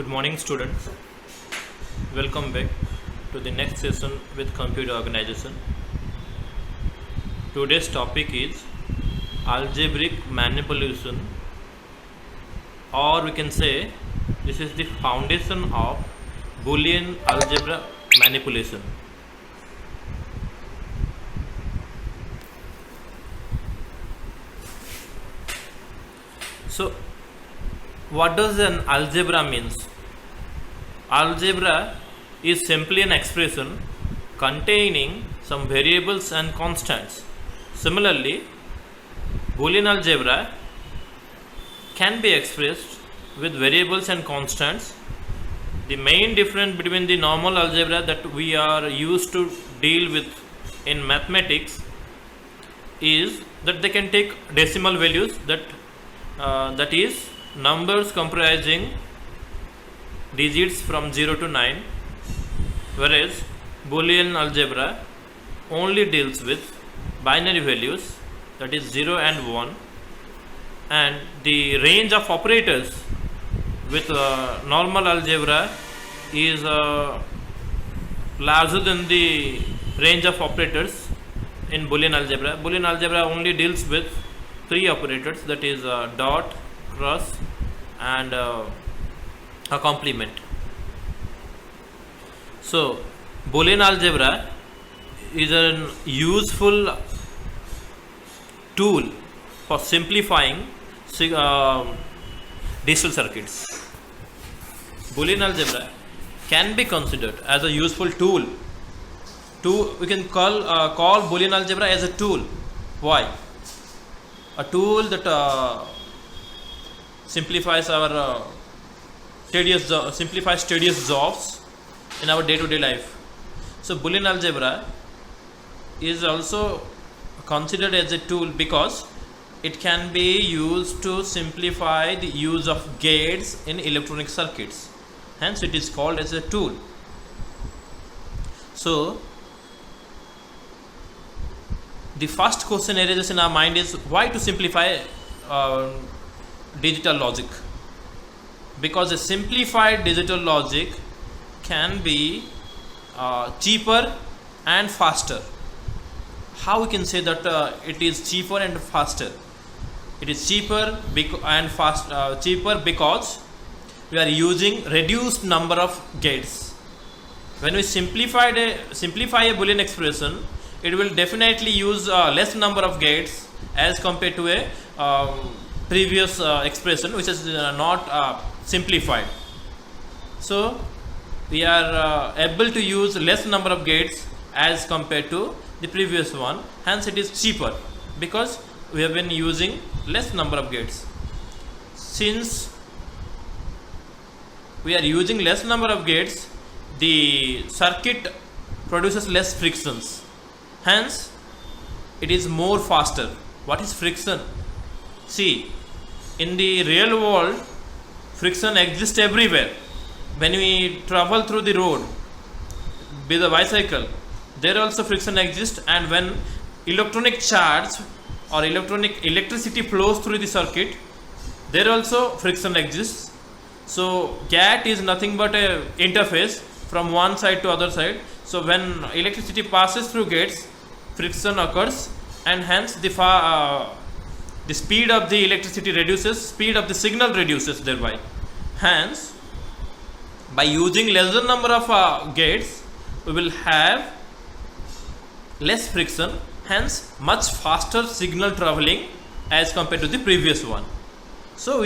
Good morning, students. Welcome back to the next session with computer organization. Today's topic is algebraic manipulation, or we can say this is the foundation of Boolean algebra manipulation. So, what does an algebra means? Algebra is simply an expression containing some variables and constants. Similarly, Boolean algebra can be expressed with variables and constants. The main difference between the normal algebra that we are used to deal with in mathematics is that they can take decimal values, that is numbers comprising digits from 0 to 9, whereas Boolean algebra only deals with binary values, that is 0 and 1, and the range of operators with normal algebra is larger than the range of operators in Boolean algebra. Boolean algebra only deals with three operators, that is dot, cross, and a complement. So Boolean algebra is a useful tool for simplifying digital circuits. Boolean algebra can be considered as a useful tool. We can call Boolean algebra as a tool. Why? A tool that simplifies our tedious jobs in our day-to-day life. So Boolean algebra is also considered as a tool because it can be used to simplify the use of gates in electronic circuits. Hence it is called as a tool. So the first question arises in our mind is why to simplify digital logic? Because a simplified digital logic can be cheaper and faster. How we can say that it is cheaper and faster? It is cheaper cheaper because we are using reduced number of gates. When we simplify a Boolean expression, it will definitely use less number of gates as compared to a previous expression which is not simplified. So we are able to use less number of gates as compared to the previous one. Hence it is cheaper because we have been using less number of gates. Since we are using less number of gates, the circuit produces less frictions. Hence it is more faster. What is friction? See, in the real world, friction exists everywhere. When we travel through the road with a bicycle, there also friction exists, and when electronic charge or electricity flows through the circuit, there also friction exists. So gate is nothing but a interface from one side to other side. So when electricity passes through gates, friction occurs, and hence the speed of the electricity reduces, speed of the signal reduces thereby. Hence, by using lesser number of gates, we will have less friction, hence much faster signal traveling as compared to the previous one. So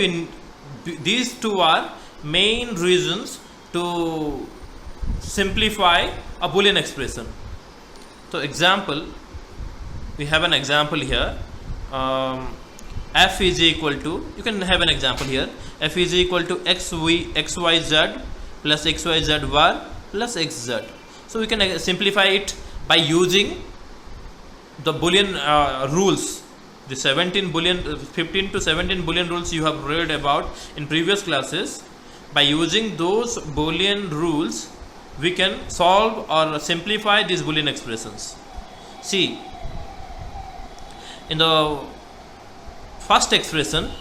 these two are main reasons to simplify a Boolean expression. So example, we have an example here. F is equal to, you can have an example here, f is equal to xyz plus xyz bar plus xz. So we can simplify it by using the Boolean rules, the 15 to 17 Boolean rules you have read about in previous classes. By using those Boolean rules, we can solve or simplify these Boolean expressions. See, in the first expression,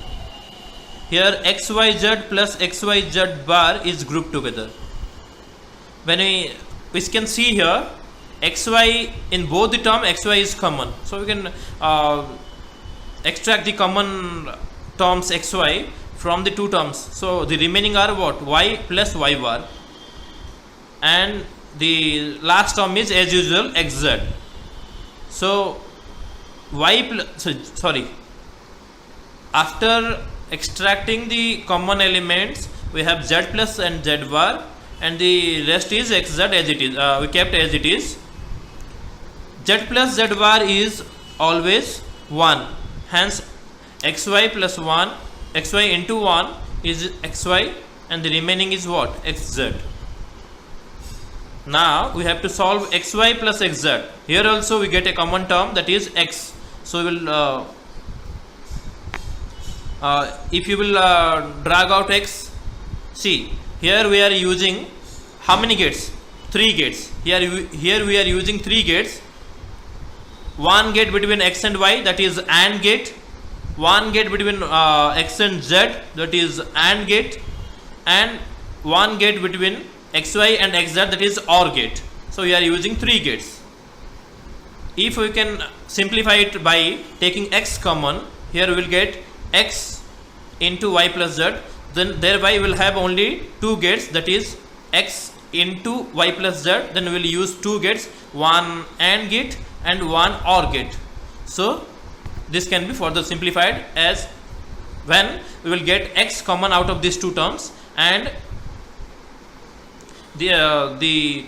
here xyz plus xyz bar is grouped together. When we can see here xy in both the term, xy is common, so we can extract the common terms xy from the two terms. So the remaining are what? Y plus y bar, and the last term is as usual xz. So after extracting the common elements, we have z plus and z bar, and the rest is xz as it is. We kept as it is. Z plus z bar is always 1, hence xy plus 1, xy into 1 is xy, and the remaining is what? Xz. Now we have to solve xy plus xz. Here also we get a common term, that is x. So we will if you will drag out x, see here we are using how many gates? 3 gates. Here we are using 3 gates. One gate between x and y, that is AND gate. One gate between x and z, that is AND gate, and one gate between xy and xz, that is OR gate. So we are using 3 gates. If we can simplify it by taking x common, here we will get x into y plus z, then thereby we will have only 2 gates, that is x into y plus z. Then we will use 2 gates, one AND gate and one OR gate. So this can be further simplified as when we will get x common out of these 2 terms, and the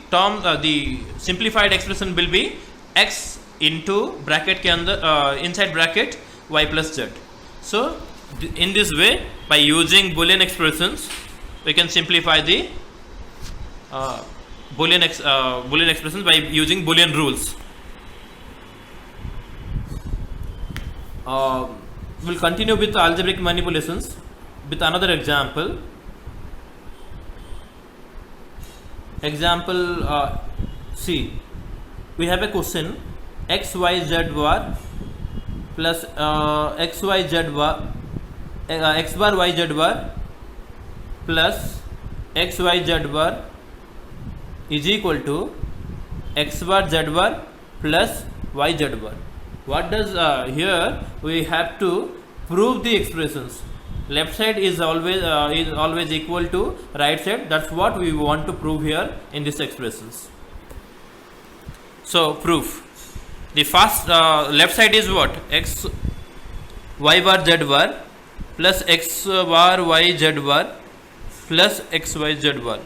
simplified expression will be x into bracket के अंदर inside bracket y plus z. So in this way, by using Boolean expressions, we can simplify the Boolean expressions by using Boolean rules. We'll continue with algebraic manipulations with another example. C. We have a question: x y z bar plus x y z bar x bar y z bar plus x y z bar is equal to x bar z bar plus y z bar. What does here we have to prove the expressions. Left side is always equal to right side. That's what we want to prove here in these expressions. So proof. The first left side is what? X y bar z bar plus x bar y z bar plus x y z bar.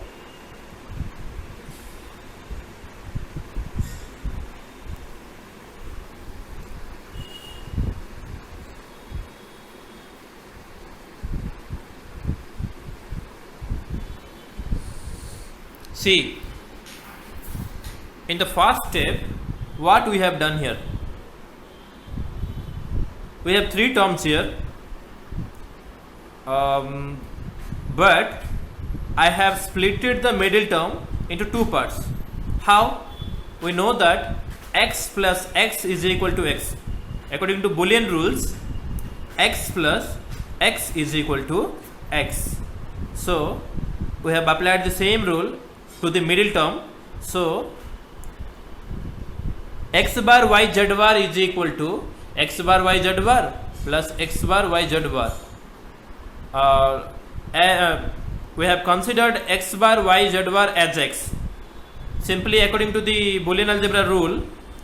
See, in the first step, what we have done here? We have 3 terms here, but I have splitted the middle term into 2 parts. How? We know that x plus x is equal to x. According to Boolean rules, x plus x is equal to x. So we have applied the same rule to the middle term. So x bar y z bar is equal to x bar y z bar plus x bar y z bar. We have considered x bar y z bar as x. Simply according to the Boolean algebra rule,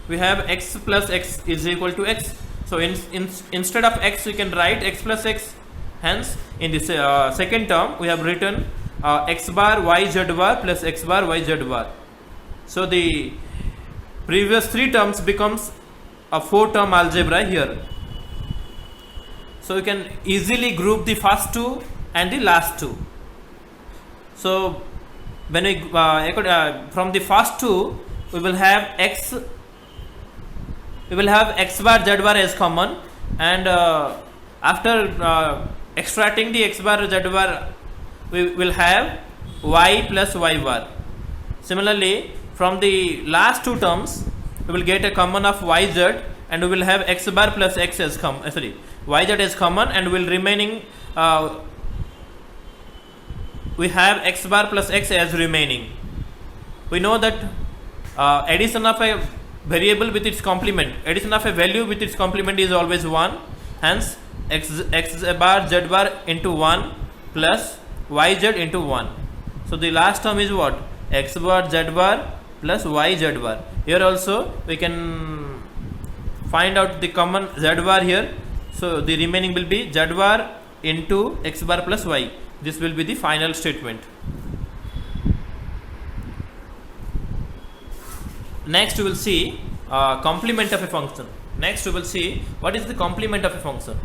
we have x plus x is equal to x. So instead of x we can write x plus x. Hence in this second term we have written x bar y z bar plus x bar y z bar. So the previous 3 terms becomes a 4 term algebra here. So you can easily group the first 2 and the last 2. So when we from the first 2 we will have x bar z bar as common, and after extracting the x bar z bar we will have y plus y bar. Similarly, from the last 2 terms we will get a common of yz, and we will have x bar plus x as yz is common, and will remaining we have x bar plus x as remaining. We know that addition of a variable with its complement, addition of a value with its complement is always 1. Hence x bar z bar into 1 plus yz into 1. So the last term is what? X bar z bar plus yz bar. Here also we can find out the common z bar here. So the remaining will be z bar into x bar plus y. This will be the final statement. Next we will see complement of a function. Next we will see what is the complement of a function.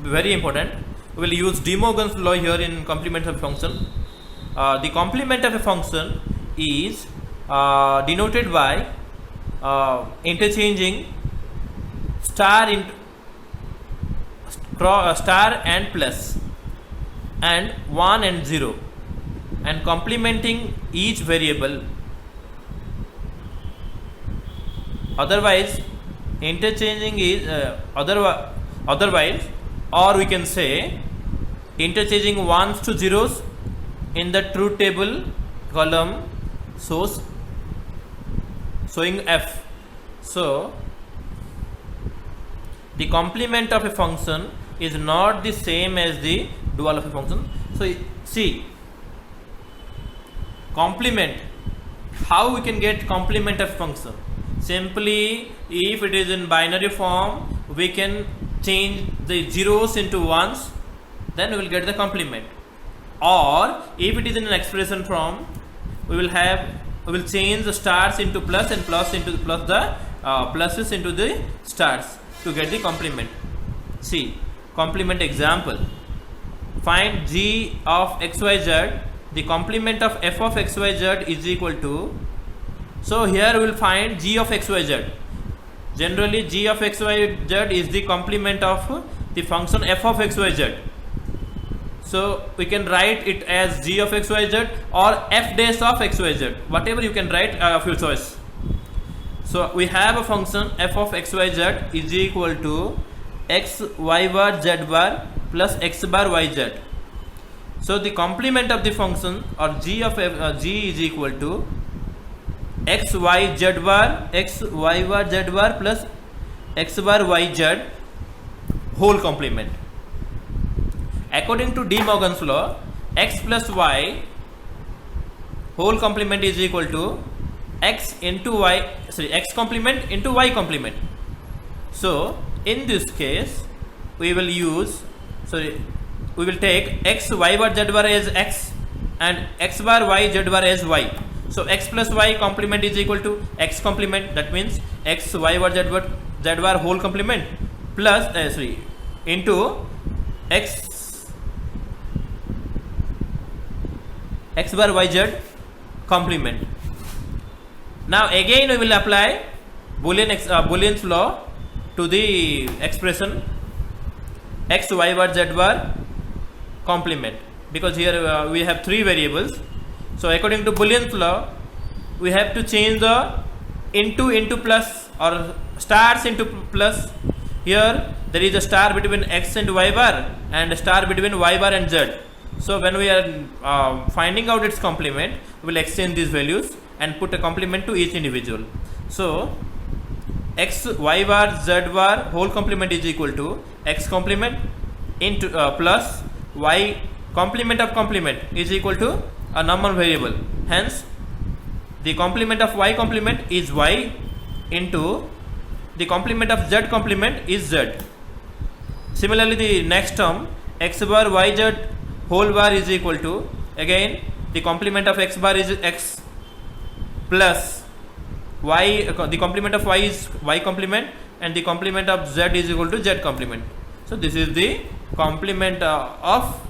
Very important. We will use De Morgan's law here in complement of a function. The complement of a function is denoted by interchanging star and plus and 1 and 0 and complementing each variable. Otherwise interchanging is otherwise, or we can say interchanging ones to zeros in the truth table column showing f. So the complement of a function is not the same as the dual of a function. So see, complement, how we can get complement of function? Simply, if it is in binary form, we can change the zeros into ones, then we will get the complement. Or if it is in an expression form, we will change the stars into plus and plus into plus, the pluses into the stars to get the complement. See, complement example. Find g of xyz. The complement of f of xyz is equal to. So here we will find g of xyz. Generally, g of xyz is the complement of the function f of xyz. So we can write it as g of xyz or f dash of xyz, whatever you can write of your choice. So we have a function f of xyz is equal to x y bar z bar plus x bar yz. So the complement of the function or g of g is equal to x y z bar z bar plus x bar yz whole complement. According to De Morgan's law, x plus y whole complement is equal to x complement into y complement. So in this case we will take x y bar z bar as x and x bar y z bar as y. So x plus y complement is equal to x complement, that means x y bar z bar whole complement plus into x bar yz complement. Now again we will apply Boolean's law to the expression x y bar z bar complement, because here we have three variables. So according to Boolean's law, we have to change the into plus or stars into plus. Here there is a star between x and y bar and a star between y bar and z. So when we are finding out its complement, we will exchange these values and put a complement to each individual. So x y bar z bar whole complement is equal to x complement into plus y complement of complement is equal to a normal variable. Hence the complement of y complement is y into the complement of z complement is z. Similarly, the next term x bar yz whole bar is equal to, again the complement of x bar is x plus y, the complement of y is y complement and the complement of z is equal to z complement. So this is the complement of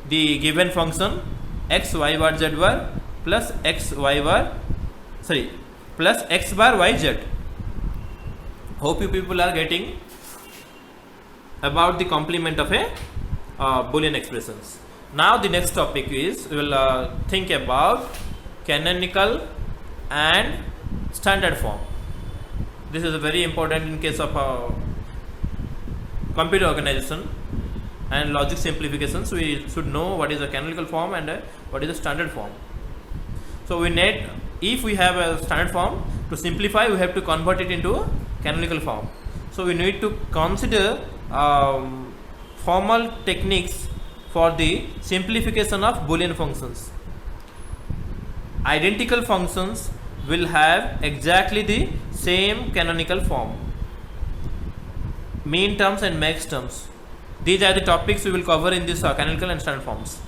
the given function x y bar z bar plus x bar yz. Hope you people are getting about the complement of a Boolean expressions. Now the next topic is we will think about canonical and standard form. This is very important in case of computer organization. and logic simplifications, we should know what is a canonical form and what is a standard form. So we need, if we have a standard form, to simplify we have to convert it into a canonical form. So we need to consider formal techniques for the simplification of Boolean functions. Identical functions will have exactly the same canonical form. Mean terms and max terms. These are the topics we will cover in this canonical and standard forms.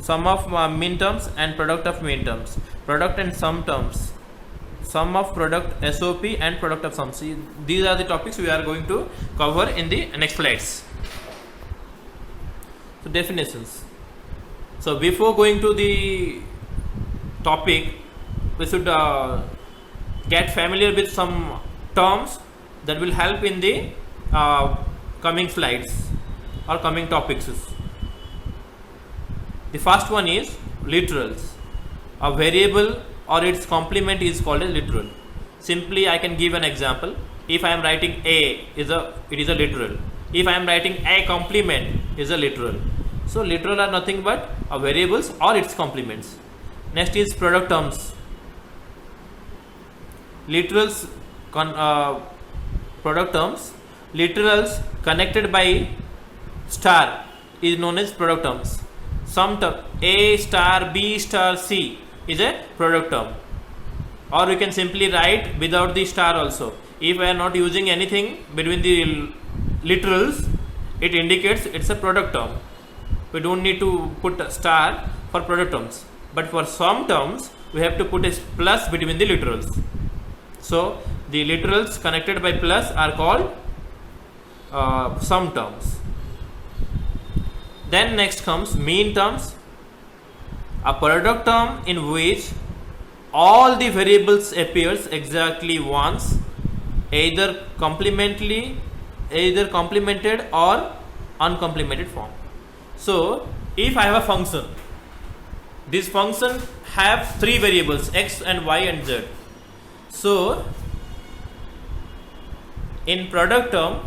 Sum of mean terms and product of mean terms. Product and sum terms. Sum of product SOP and product of sum. See, these are the topics we are going to cover in the next slides. So definitions. So before going to the topic, we should get familiar with some terms that will help in the coming slides or coming topics. The first one is literals. A variable or its complement is called a literal. Simply I can give an example. If I am writing a it is a literal. If I am writing a complement is a literal. So literal are nothing but variables or its complements. Next is product terms. Literals product terms. Literals connected by star is known as product terms. Some term A star B star C is a product term, or we can simply write without the star also. If I am not using anything between the literals, it indicates it's a product term. We don't need to put a star for product terms, but for some terms we have to put a plus between the literals. So the literals connected by plus are called sum terms. Then next comes mean terms. A product term in which all the variables appears exactly once, either complemented or uncomplemented form. So if I have a function, this function have three variables x and y and z. So in product term,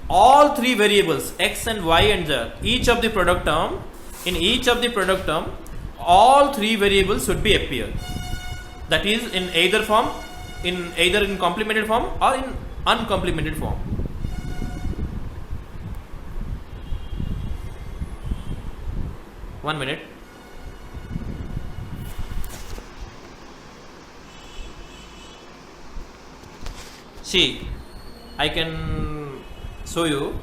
all three variables x and y and z, each of the product term, in each of the product term, all three variables should be appear. That is in either form, either in complemented form or in uncomplemented form. One minute. See, I can show you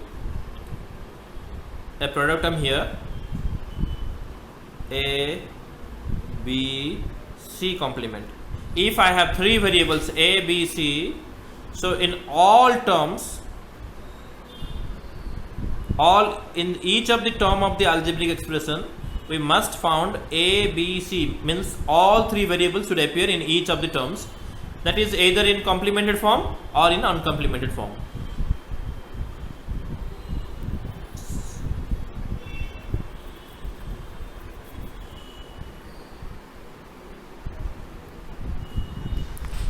a product term here, A, B, C complement. If I have three variables A, B, C, so in all terms, in each of the term of the algebraic expression, we must found A, B, C, means all three variables should appear in each of the terms. That is either in complemented form or in uncomplemented form.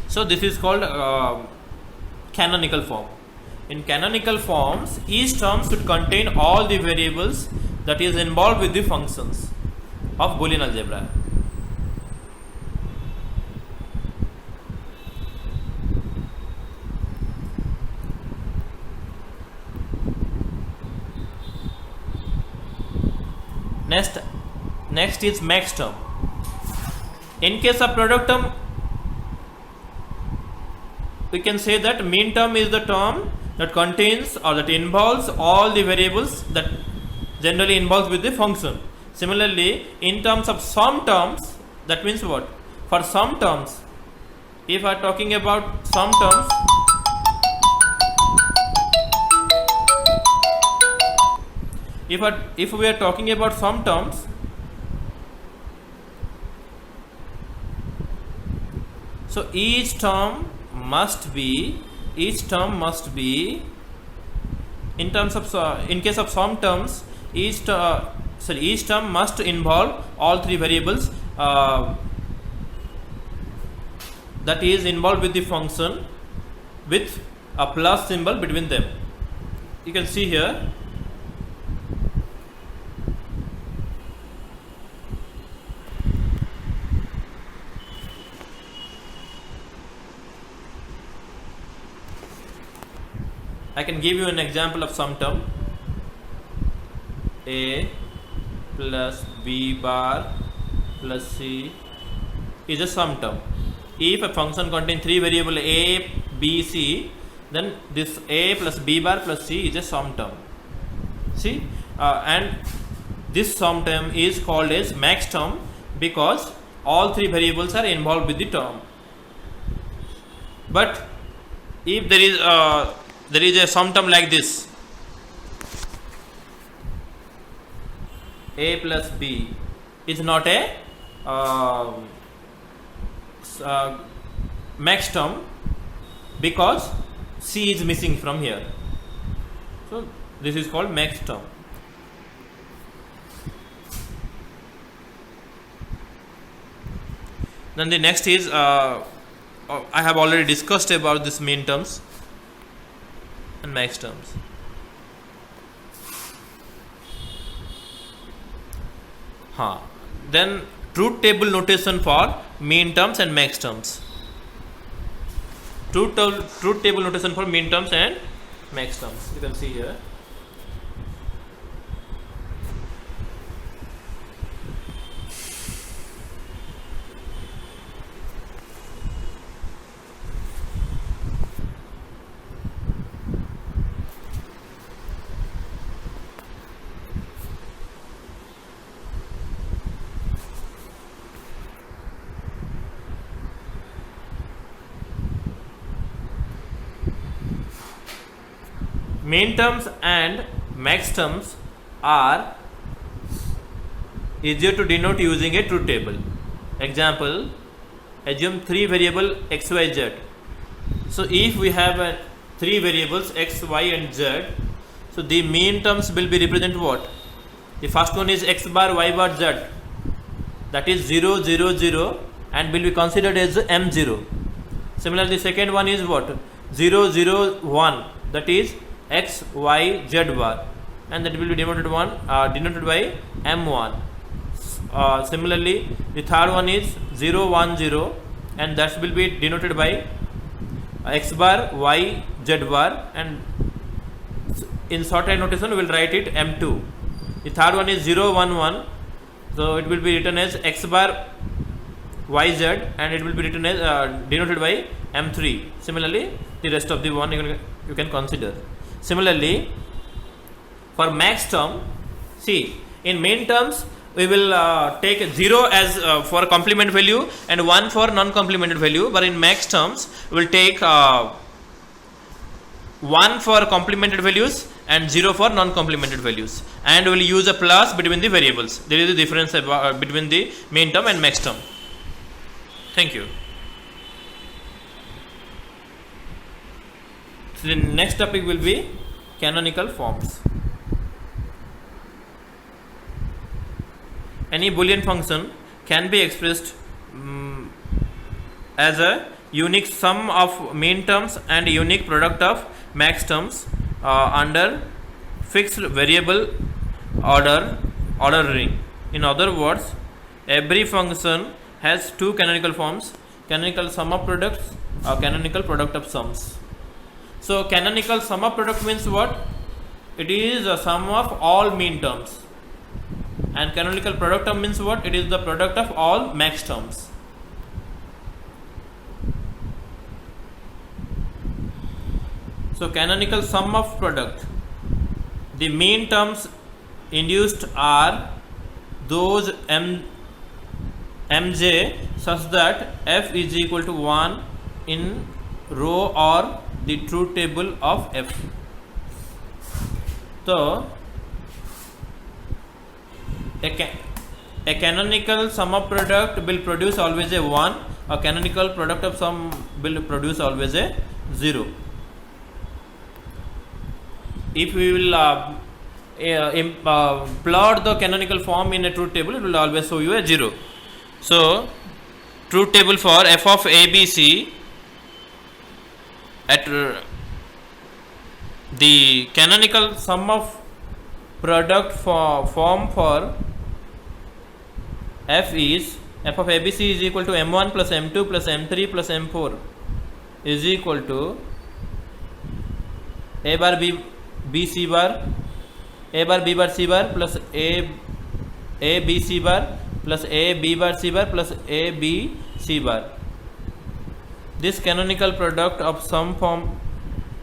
So this is called canonical form. In canonical forms, each term should contain all the variables that is involved with the functions of Boolean algebra. Next is max term. In case of product term, we can say that mean term is the term that contains or that involves all the variables that generally involves with the function. Similarly, in terms of sum terms, that means what? For sum terms, if I are talking about sum terms, if we are talking about sum terms, so each term must be in terms of in case of sum terms, each term must involve all three variables that is involved with the function with a plus symbol between them. You can see here I can give you an example of sum term. A plus B bar plus C is a sum term. If a function contains three variables A, B, C, then this A plus B bar plus C is a sum term. See, and this sum term is called as max term because all three variables are involved with the term. But if there is a sum term like this, A plus B is not a max term because C is missing from here. So this is called max term. Then the next is I have already discussed about this min terms and max terms. Then truth table notation for min terms and max terms. Truth table notation for min terms and max terms. You can see here. Min terms and max terms are easier to denote using a truth table. Example, assume three variable x, y, z. So if we have three variables x, y and z, so the min terms will be represent what? The first one is x bar, y bar, z, that is 0, 0, 0 and will be considered as m0. Similarly, the second one is what? 0, 0, 1, that is x, y, z bar, and that will be denoted by m1. Similarly, the third one is 0, 1, 0 and that will be denoted by x bar, y, z bar, and in shorthand notation we will write it m2. The third one is 0, 1, 1, so it will be written as x bar, y, z, and it will be written as denoted by m3. Similarly, the rest of the one you can consider. Similarly, for max term, see, in main terms we will take 0 as for complement value and 1 for non-complemented value, but in max terms we will take 1 for complemented values and 0 for non-complemented values, and we will use a plus between the variables. There is a difference between the main term and max term. Thank you. So the next topic will be canonical forms. Any Boolean function can be expressed as a unique sum of min terms and unique product of max terms under fixed variable ordering. In other words, every function has two canonical forms: canonical sum of products or canonical product of sums. So canonical sum of product means what? It is a sum of all min terms. And canonical product term means what? It is the product of all max terms. So canonical sum of product. The min terms induced are those mj such that f is equal to 1 in row or the truth table of f. So a canonical sum of product will produce always a 1. A canonical product of sum will produce always a 0. If we will plot the canonical form in a truth table, it will always show you a 0. So truth table for f of ABC at the canonical sum of product form for f is f of ABC is equal to m1 plus m2 plus m3 plus m4 is equal to a bar b c bar, a bar b bar c bar plus a b c bar plus a b bar c bar plus a b c bar. This canonical product of some form,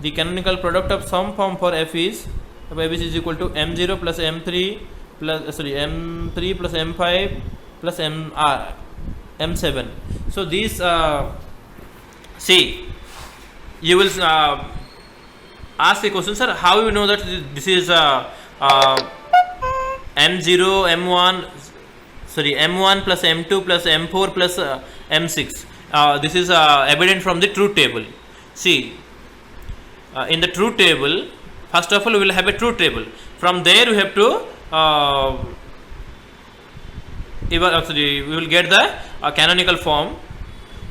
the canonical product of some form for f is ABC is equal to m0 plus m3 plus m3 plus m5 plus m7. So these see, you will ask a question, sir, how you know that this is m0 m1 plus m2 plus m4 plus m6. This is evident from the truth table. See, in the truth table, first of all we will have a truth table. From there we have to we will get the canonical form.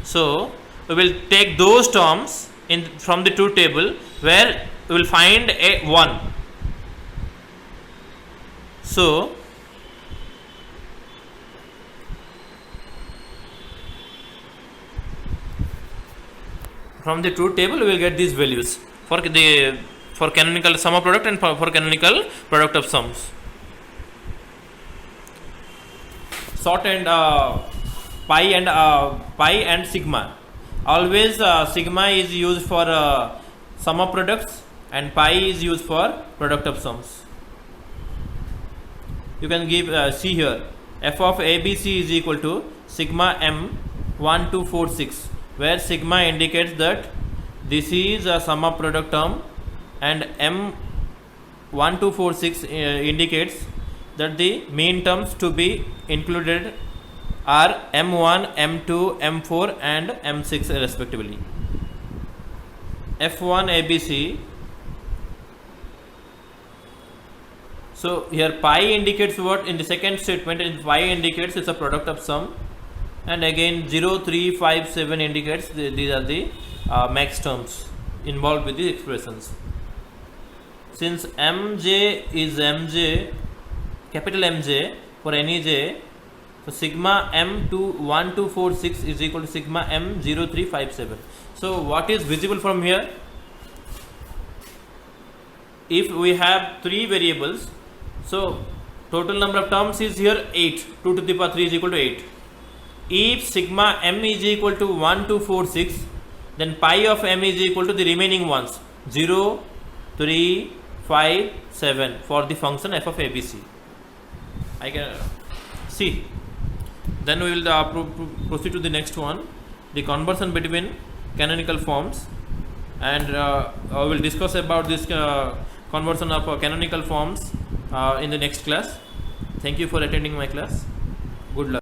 So we will take those terms from the truth table where we will find a 1. So from the truth table we will get these values for canonical sum of product and for canonical product of sums. Sort and pi and sigma. Always sigma is used for sum of products and pi is used for product of sums. You can give see here, f of ABC is equal to sigma m 1 2 4 6, where sigma indicates that this is a sum of product term and m 1 2 4 6 indicates that the mean terms to be included are m1, m2, m4 and m6 respectively. f1 ABC. So here pi indicates what? In the second statement, pi indicates it's a product of sum, and again 0, 3, 5, 7 indicates these are the max terms involved with the expressions. Since mj is mj, capital MJ for any j, so sigma m2 1 2 4 6 is equal to sigma m 0 3 5 7. So what is visible from here? If we have 3 variables, so total number of terms is here 8. 2 to the power 3 is equal to 8. If sigma m is equal to 1 2 4 6, then pi of m is equal to the remaining ones 0 3 5 7 for the function f of ABC. I can see. Then we will proceed to the next one, the conversion between canonical forms, and we will discuss about this conversion of canonical forms in the next class. Thank you for attending my class. Good luck.